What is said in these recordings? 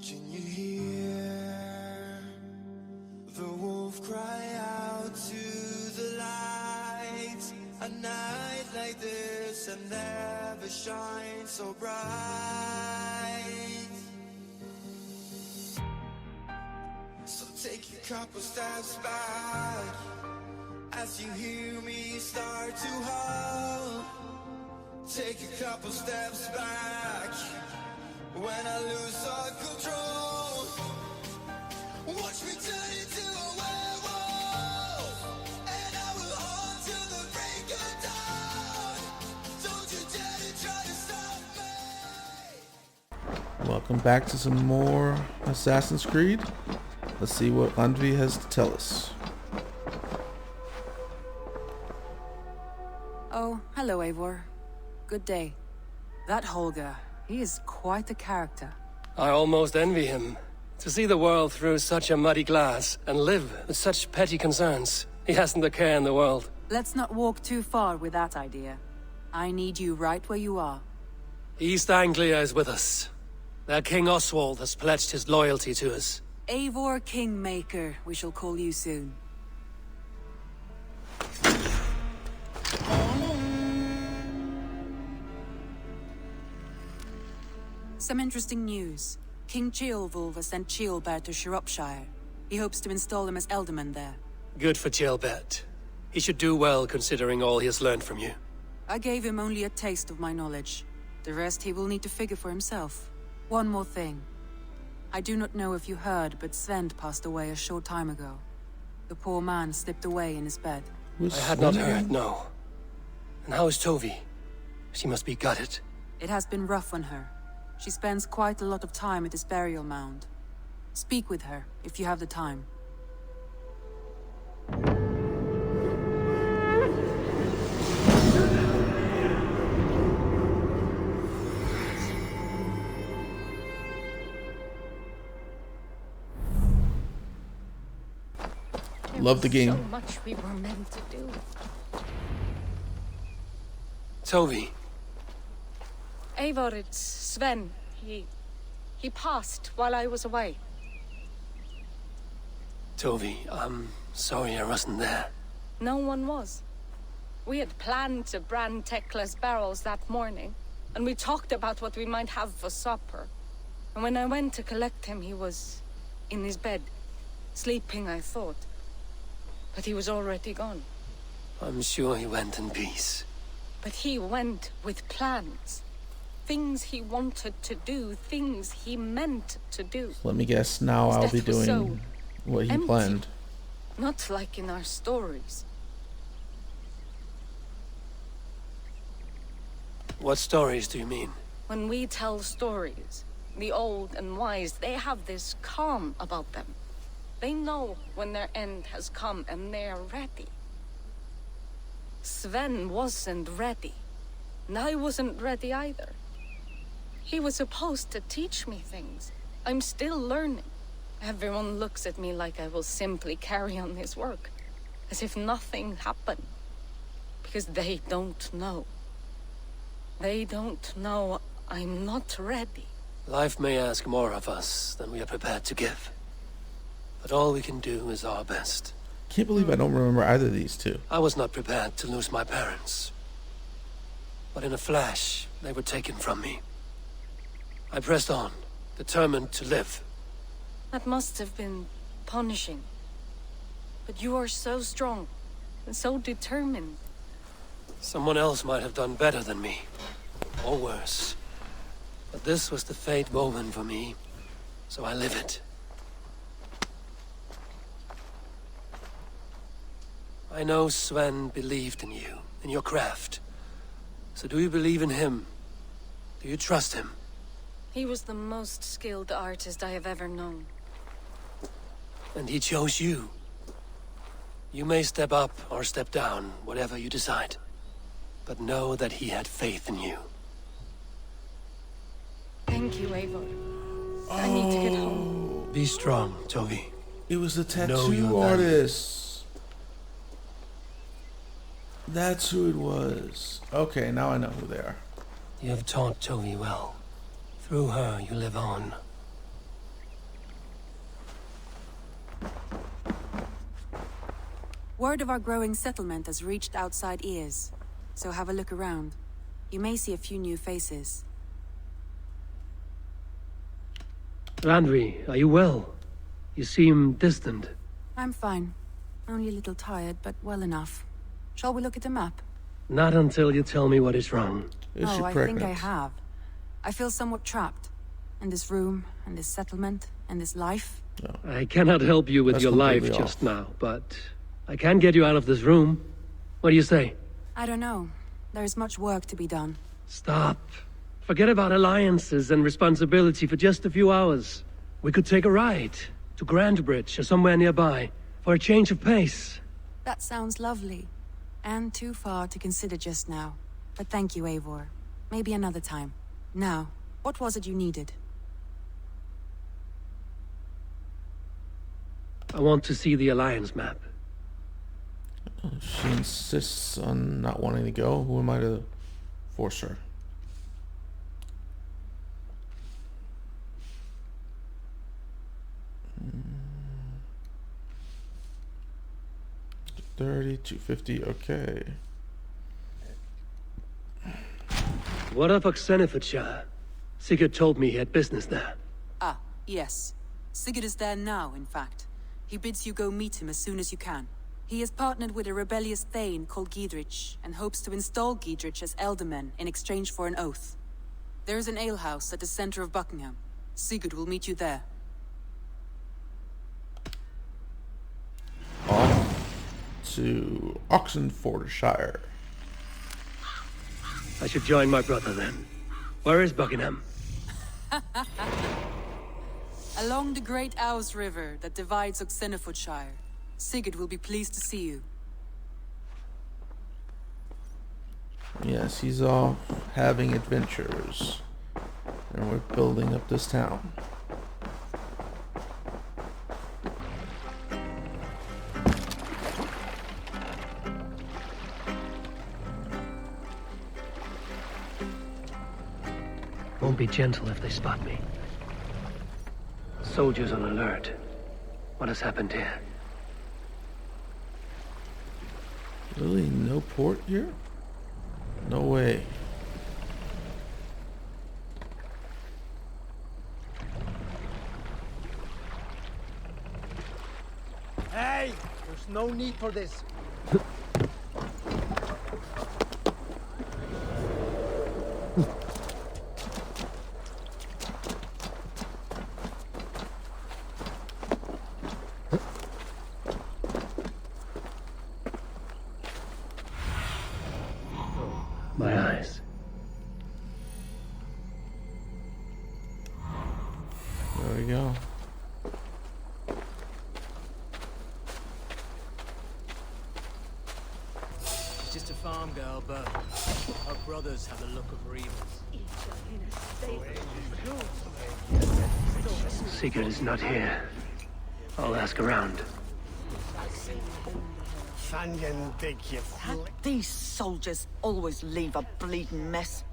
Can you hear the wolf cry out to the light? A night like this and never shine so bright. So take a couple steps back as you hear me start to howl. Take a couple steps back when I lose all control. Watch me turn into a werewolf, and I will haunt till the break of dawn. Don't you dare to try to stop me. Welcome back to some more Assassin's Creed. Let's see what Andvi has to tell us. Oh, hello, Eivor. Good day. That Holger, he is quite a character. I almost envy him. To see the world through such a muddy glass and live with such petty concerns. He hasn't a care in the world. Let's not walk too far with that idea. I need you right where you are. East Anglia is with us. Their King Oswald has pledged his loyalty to us. Eivor Kingmaker, we shall call you soon. Some interesting news. King Ceolwulf has sent Ceolbert to Shropshire. He hopes to install him as Elderman there. Good for Ceolbert. He should do well considering all he has learned from you. I gave him only a taste of my knowledge. The rest he will need to figure for himself. One more thing. I do not know if you heard, but Sven passed away a short time ago. The poor man slipped away in his bed. I had not heard, no. And how is Tovi? She must be gutted. It has been rough on her. She spends quite a lot of time at his burial mound. Speak with her, if you have the time. Love the game. So much we were meant to do. Tovi. Eivor, it's Sven. He passed while I was away. Tovi, I'm sorry I wasn't there. No one was. We had planned to brand Tekla's barrels that morning, and we talked about what we might have for supper. And when I went to collect him, he was in his bed, sleeping, I thought. But he was already gone. I'm sure he went in peace. But he went with plans. Things he wanted to do, things he meant to do. Let me guess, now His I'll death be was so doing what he empty. planned. Not like in our stories. What stories do you mean? When we tell stories, the old and wise, they have this calm about them. They know when their end has come and they are ready. Sven wasn't ready. And I wasn't ready either. He was supposed to teach me things. I'm still learning. Everyone looks at me like I will simply carry on his work. As if nothing happened. Because they don't know. They don't know I'm not ready. Life may ask more of us than we are prepared to give. But all we can do is our best. Can't believe I don't remember either of these two. I was not prepared to lose my parents. But in a flash, they were taken from me. I pressed on, determined to live. That must have been punishing. But you are so strong and so determined. Someone else might have done better than me. Or worse. But this was the fate woven for me, so I live it. I know Sven believed in you, in your craft. So do you believe in him? Do you trust him? He was the most skilled artist I have ever known. And he chose you. You may step up or step down, whatever you decide. But know that he had faith in you. Thank you, Eivor. I need to get home. Be strong, Tovi. It was the Know your tattoo value. artist. That's who it was. Okay, now I know who they are. You have taught Tovi well. Through her, you live on. Word of our growing settlement has reached outside ears, so have a look around. You may see a few new faces. Randvi, are you well? You seem distant. I'm fine. Only a little tired, but well enough. Shall we look at the map? Not until you tell me what is wrong. Is she I pregnant? think I have. I feel somewhat trapped. In this room, and this settlement, and this life. I cannot help you with That's your life completely just off. now, but I can get you out of this room. What do you say? I don't know. There is much work to be done. Stop. Forget about alliances and responsibility for just a few hours. We could take a ride to Grandbridge or somewhere nearby for a change of pace. That sounds lovely. And too far to consider just now. But thank you, Eivor. Maybe another time. Now, what was it you needed? I want to see the Alliance map. She insists on not wanting to go. Who am I to force her? Hmm. 30, 250, okay. What of Oxenfordshire? Sigurd told me he had business there. Ah, yes. Sigurd is there now, in fact. He bids you go meet him as soon as you can. He has partnered with a rebellious Thane called Giedrich, and hopes to install Giedrich as Elderman in exchange for an oath. There is an alehouse at the center of Buckingham. Sigurd will meet you there. Off to Oxenfordshire. I should join my brother then. Where is Buckingham? Along the Great Ouse River that divides Oxenfordshire. Sigurd will be pleased to see you. Yes, he's off having adventures. And we're building up this town. Won't be gentle if they spot me. Soldiers on alert. What has happened here? Really? No port here? No way. Hey! There's no need for this. My eyes. There we go. She's just a farm girl, but her brothers have the look of reavers. Sigurd is not here. I'll ask around. These soldiers always leave a bleeding mess.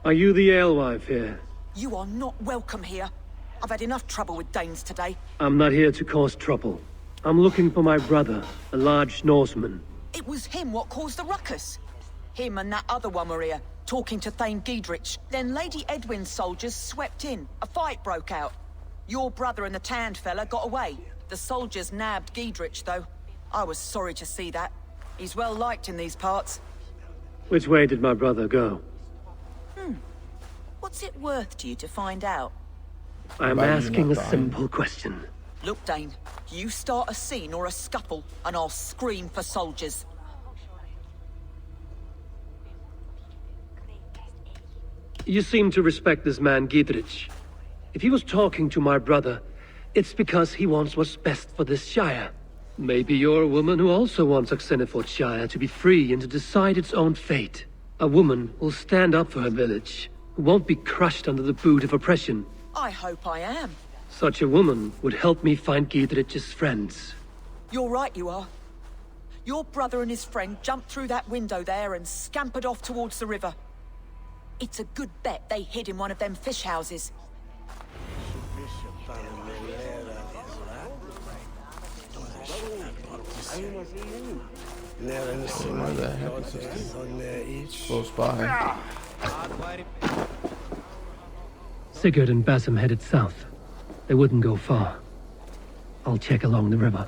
Are you the alewife here? You are not welcome here. I've had enough trouble with Danes today. I'm not here to cause trouble. I'm looking for my brother, a large Norseman. It was him what caused the ruckus. Him and that other one were here, talking to Thane Giedrich. Then Lady Edwin's soldiers swept in. A fight broke out. Your brother and the tanned fella got away. The soldiers nabbed Giedrich, though. I was sorry to see that. He's well liked in these parts. Which way did my brother go? What's it worth to you to find out? I'm Why are you asking not a dying? simple question. Look, Dane, you start a scene or a scuffle, and I'll scream for soldiers. You seem to respect this man, Giedrich. If he was talking to my brother, it's because he wants what's best for this Shire. Maybe you're a woman who also wants Oxenfordshire to be free and to decide its own fate. A woman who'll stand up for her village, who won't be crushed under the boot of oppression. I hope I am. Such a woman would help me find Giedrich's friends. You're right, you are. Your brother and his friend jumped through that window there and scampered off towards the river. It's a good bet they hid in one of them fish houses. Where the heck is this? Close by. Sigurd and Basim headed south. They wouldn't go far. I'll check along the river.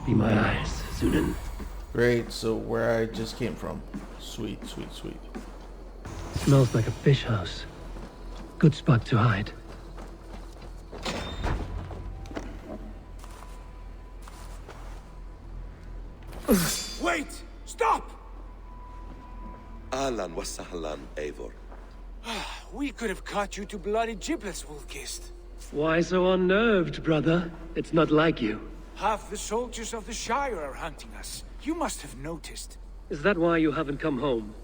Be my eyes, Sunan. Great, so where I just came from. Sweet, sweet, sweet. Smells like a fish house. Good spot to hide. Wait! Stop! Ahlan wa sahlan, Eivor. We could have cut you to bloody giblets, Wolfkist. Why so unnerved, brother? It's not like you. Half the soldiers of the Shire are hunting us. You must have noticed. Is that why you haven't come home?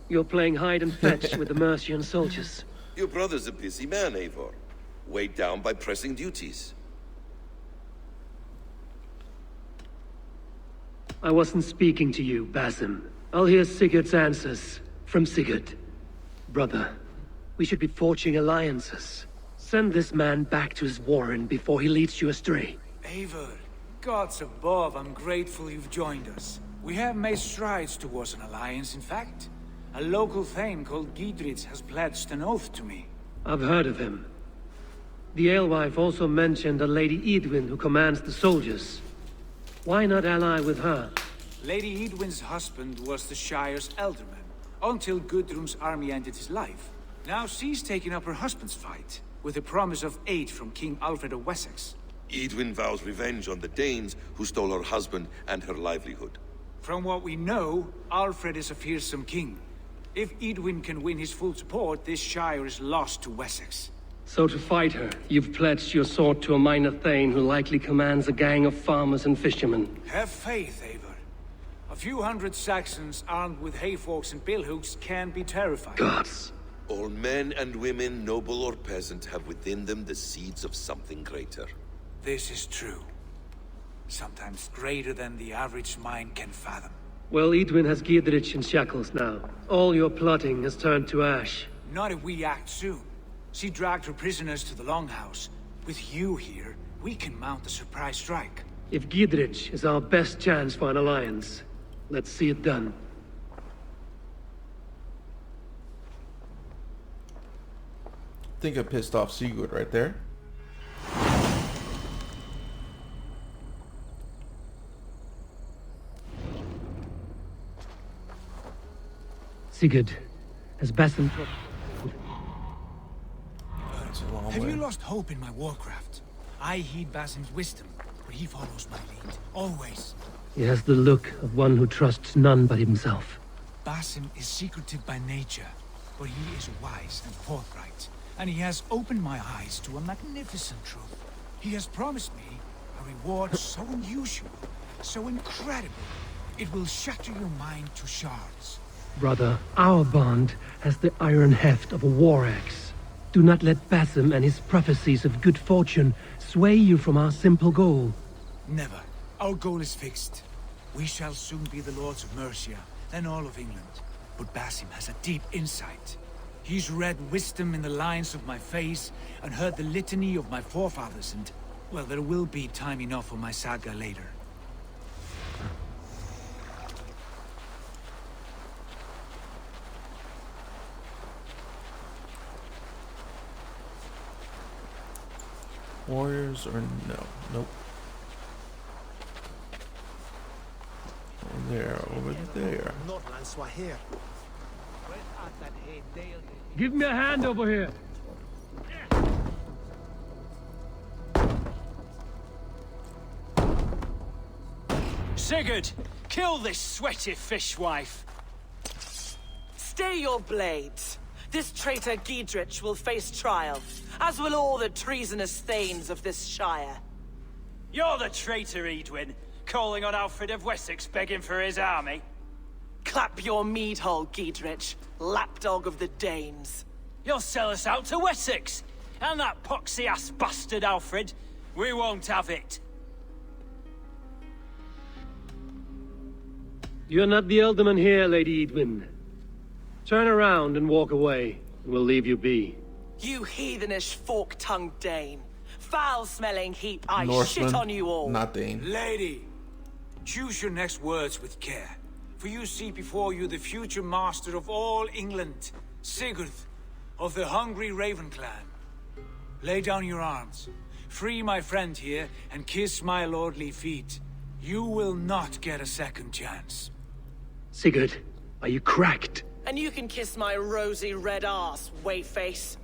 You're playing hide and fetch with the Mercian soldiers. Your brother's a busy man, Eivor. Weighed down by pressing duties. I wasn't speaking to you, Basim. I'll hear Sigurd's answers from Sigurd. Brother, we should be forging alliances. Send this man back to his warren before he leads you astray. Eivor, gods above, I'm grateful you've joined us. We have made strides towards an alliance, in fact. A local thane called Giedrich has pledged an oath to me. I've heard of him. The alewife also mentioned a Lady Edwin who commands the soldiers. Why not ally with her? Lady Edwin's husband was the Shire's elderman, until Gudrun's army ended his life. Now she's taking up her husband's fight, with a promise of aid from King Alfred of Wessex. Edwin vows revenge on the Danes who stole her husband and her livelihood. From what we know, Alfred is a fearsome king. If Edwin can win his full support, this Shire is lost to Wessex. So to fight her, you've pledged your sword to a minor thane who likely commands a gang of farmers and fishermen. Have faith, Eivor. A few hundred Saxons armed with hayforks and billhooks can be terrifying. Gods. All men and women, noble or peasant, have within them the seeds of something greater. This is true. Sometimes greater than the average mind can fathom. Well, Edwin has Giedrich in shackles now. All your plotting has turned to ash. Not if we act soon. She dragged her prisoners to the Longhouse. With you here, we can mount a surprise strike. If Giedrich is our best chance for an alliance, let's see it done. I think I pissed off Sigurd right there. Sigurd, has Basim... Have you lost hope in my warcraft? I heed Basim's wisdom, but he follows my lead. Always. He has the look of one who trusts none but himself. Basim is secretive by nature, but he is wise and forthright. And he has opened my eyes to a magnificent truth. He has promised me a reward so unusual, so incredible, it will shatter your mind to shards. Brother, our bond has the iron heft of a war axe. Do not let Basim and his prophecies of good fortune sway you from our simple goal. Never. Our goal is fixed. We shall soon be the lords of Mercia, then all of England. But Basim has a deep insight. He's read wisdom in the lines of my face and heard the litany of my forefathers, and, well, there will be time enough for my saga later. Warriors or no? Nope. Over there, over there. Give me a hand over here. Sigurd, kill this sweaty fishwife. Stay your blades. This traitor Giedrich will face trial, as will all the treasonous thanes of this shire. You're the traitor, Edwin, calling on Alfred of Wessex begging for his army. Clap your mead hole, Giedrich, lapdog of the Danes. You'll sell us out to Wessex, and that poxy-ass bastard Alfred. We won't have it. You're not the Elderman here, Lady Edwin. Turn around and walk away, and we'll leave you be. You heathenish fork-tongued Dane. Foul-smelling heap, I Norseman, shit on you all. not Dane. Lady, choose your next words with care. For you see before you the future master of all England, Sigurd, of the hungry Raven clan. Lay down your arms. Free my friend here, and kiss my lordly feet. You will not get a second chance. Sigurd, are you cracked? And you can kiss my rosy red ass, wayface.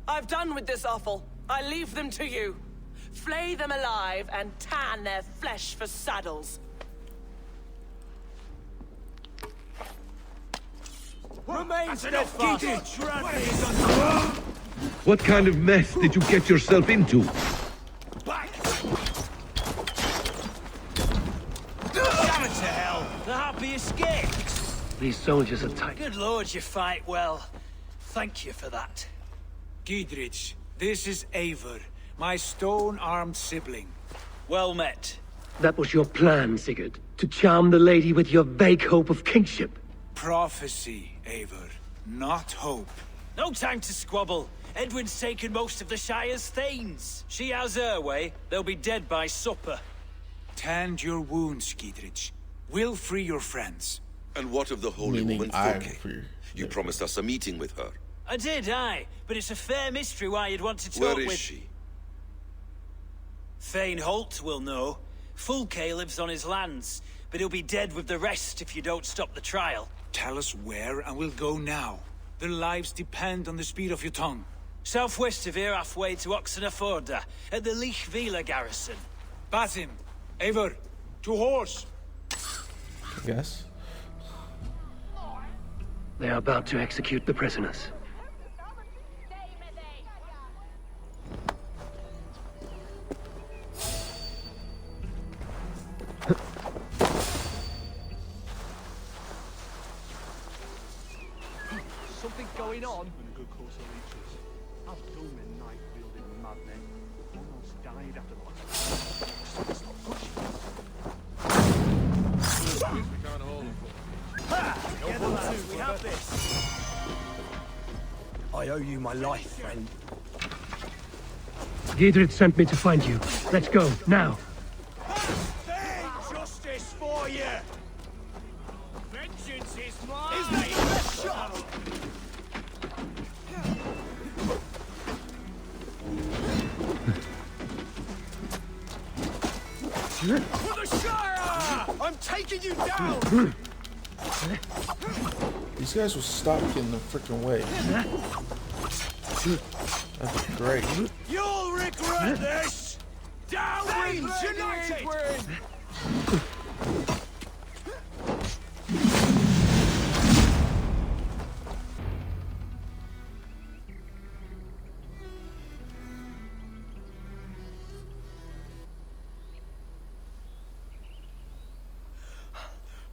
I've done with this offal. I leave them to you. Flay them alive and tan their flesh for saddles. Remain steadfast. What kind of mess did you get yourself into? Damn it to hell! The happy escaped! These soldiers are tight. Good lord, you fight well. Thank you for that. Giedrich, this is Eivor, my stone-armed sibling. Well met. That was your plan, Sigurd. To charm the lady with your vague hope of kingship. Prophecy, Eivor, not hope. No time to squabble. Edwin's taken most of the Shire's thanes. She has her way. They'll be dead by supper. Tend your wounds, Giedrich. We'll free your friends. And what of the holy Meaning woman I'm Folke? free. You promised us a meeting with her. I did, aye. But it's a fair mystery why you'd want to talk Where is with... she? Thane Holt will know. Fulke lives on his lands, but he'll be dead with the rest if you don't stop the trial. Tell us where, and we'll go now. Their lives depend on the speed of your tongue. Southwest of here, halfway to Oxenaforda, at the Lichvila garrison. Basim, Eivor, to horse! I guess. They are about to execute the prisoners. Something going on? A good course of leeches. Abdomen knife-wielding madmen. Almost died after the last. Together, lads, we have this. I owe you my life, friend. Giedrich sent me to find you. Let's go, now. Justice for you! Vengeance is mine! For the Shire! I'm taking you down! These guys will stop getting the freaking way. That'd be great. You'll regret this! Downwinds united!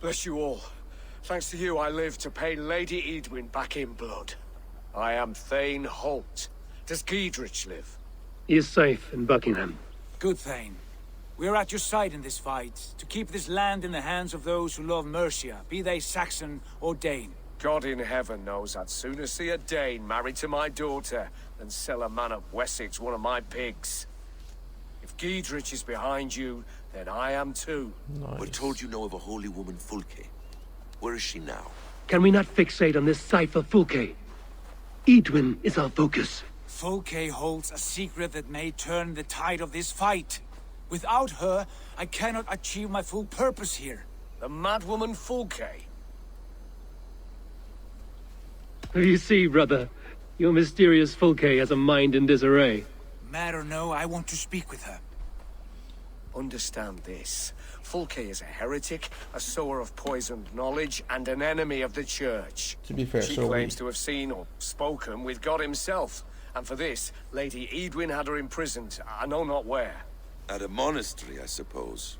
Bless you all. Thanks to you, I live to pay Lady Edwin back in blood. I am Thane Holt. Does Giedrich live? He is safe in Buckingham. Good, Thane. We're at your side in this fight, to keep this land in the hands of those who love Mercia, be they Saxon or Dane. God in heaven knows I'd sooner see a Dane married to my daughter than sell a man of Wessex one of my pigs. If Giedrich is behind you, then I am too. Nice. We're told you know of a holy woman Fulke. Where is she now? Can we not fixate on this cipher, Fulke? Edwin is our focus. Fulke holds a secret that may turn the tide of this fight. Without her, I cannot achieve my full purpose here. The madwoman Fulke. You see, brother, your mysterious Fulke has a mind in disarray. Mad or no, I want to speak with her. Understand this. Fulke is a heretic, a sower of poisoned knowledge, and an enemy of the Church. To be fair, She so claims to have seen or spoken with God himself. And for this, Lady Edwin had her imprisoned, I know not where. At a monastery, I suppose.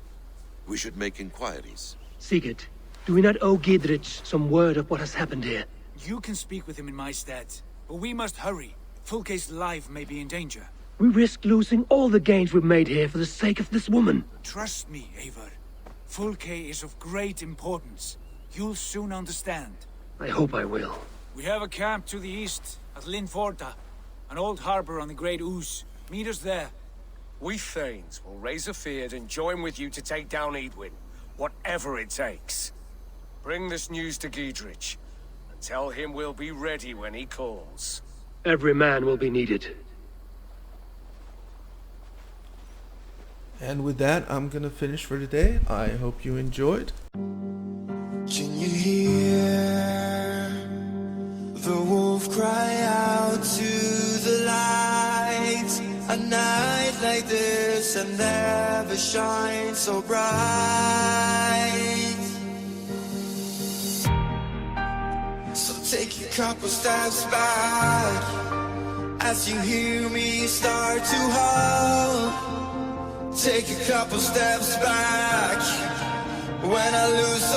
We should make inquiries. Sigurd, do we not owe Giedrich some word of what has happened here? You can speak with him in my stead, but we must hurry. Fulke's life may be in danger. We risk losing all the gains we've made here for the sake of this woman. Trust me, Eivor. Fulke is of great importance. You'll soon understand. I hope I will. We have a camp to the east, at Linforta. An old harbor on the Great Ouse. Meet us there. We Thanes will raise a feard and join with you to take down Edwin, whatever it takes. Bring this news to Giedrich, and tell him we'll be ready when he calls. Every man will be needed. And with that, I'm gonna finish for today. I hope you enjoyed. Can you hear the wolf cry out to the light? A night like this and never shine so bright. So take a couple steps back as you hear me start to howl. Take a couple steps back when I lose